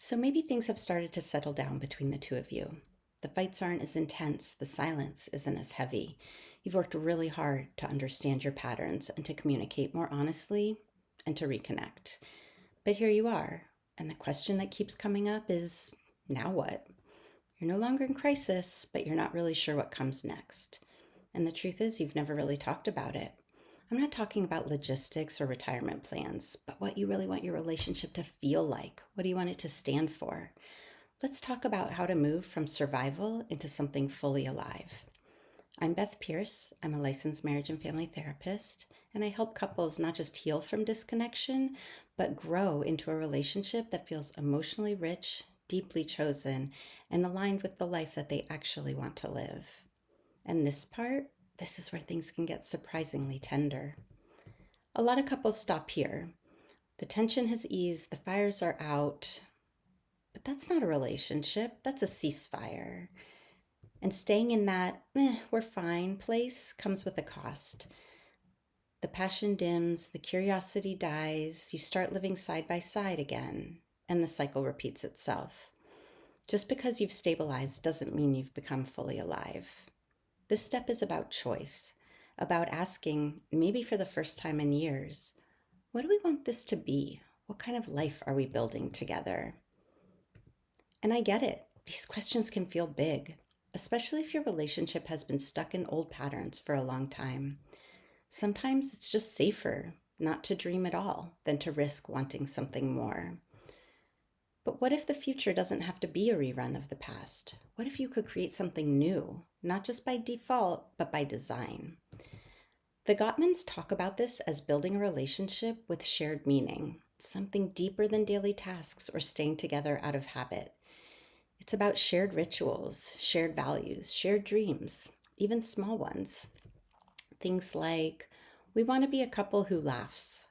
So maybe things have started to settle down between the two of you. The fights aren't as intense, the silence isn't as heavy. You've worked really hard to understand your patterns and to communicate more honestly and to reconnect. But here you are, and the question that keeps coming up is now what? You're no longer in crisis, but you're not really sure what comes next. And the truth is, you've never really talked about it. I'm not talking about logistics or retirement plans, but what you really want your relationship to feel like. What do you want it to stand for? Let's talk about how to move from survival into something fully alive. I'm Beth Pierce. I'm a licensed marriage and family therapist, and I help couples not just heal from disconnection, but grow into a relationship that feels emotionally rich, deeply chosen, and aligned with the life that they actually want to live. And this is where things can get surprisingly tender. A lot of couples stop here. The tension has eased, the fires are out, but that's not a relationship, that's a ceasefire. And staying in that, we're fine place comes with a cost. The passion dims, the curiosity dies, you start living side by side again, and the cycle repeats itself. Just because you've stabilized doesn't mean you've become fully alive. This step is about choice, about asking, maybe for the first time in years, what do we want this to be? What kind of life are we building together? And I get it. These questions can feel big, especially if your relationship has been stuck in old patterns for a long time. Sometimes it's just safer not to dream at all than to risk wanting something more. But what if the future doesn't have to be a rerun of the past? What if you could create something new, not just by default, but by design? The Gottmans talk about this as building a relationship with shared meaning, something deeper than daily tasks or staying together out of habit. It's about shared rituals, shared values, shared dreams, even small ones. Things like we want to be a couple who laughs.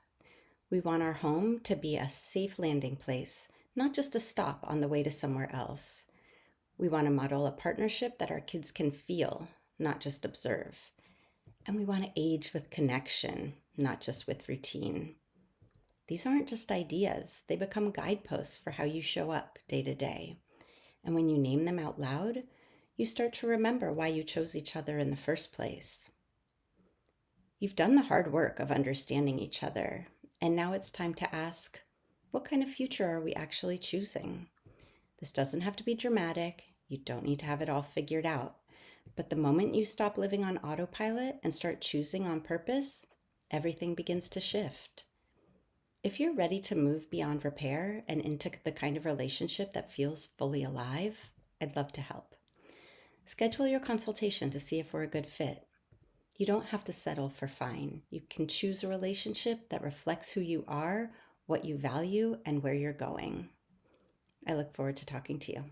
We want our home to be a safe landing place, not just a stop on the way to somewhere else. We want to model a partnership that our kids can feel, not just observe. And we want to age with connection, not just with routine. These aren't just ideas, they become guideposts for how you show up day to day. And when you name them out loud, you start to remember why you chose each other in the first place. You've done the hard work of understanding each other, and now it's time to ask, what kind of future are we actually choosing? This doesn't have to be dramatic. You don't need to have it all figured out. But the moment you stop living on autopilot and start choosing on purpose, everything begins to shift. If you're ready to move beyond repair and into the kind of relationship that feels fully alive, I'd love to help. Schedule your consultation to see if we're a good fit. You don't have to settle for fine. You can choose a relationship that reflects who you are, what you value, and where you're going. I look forward to talking to you.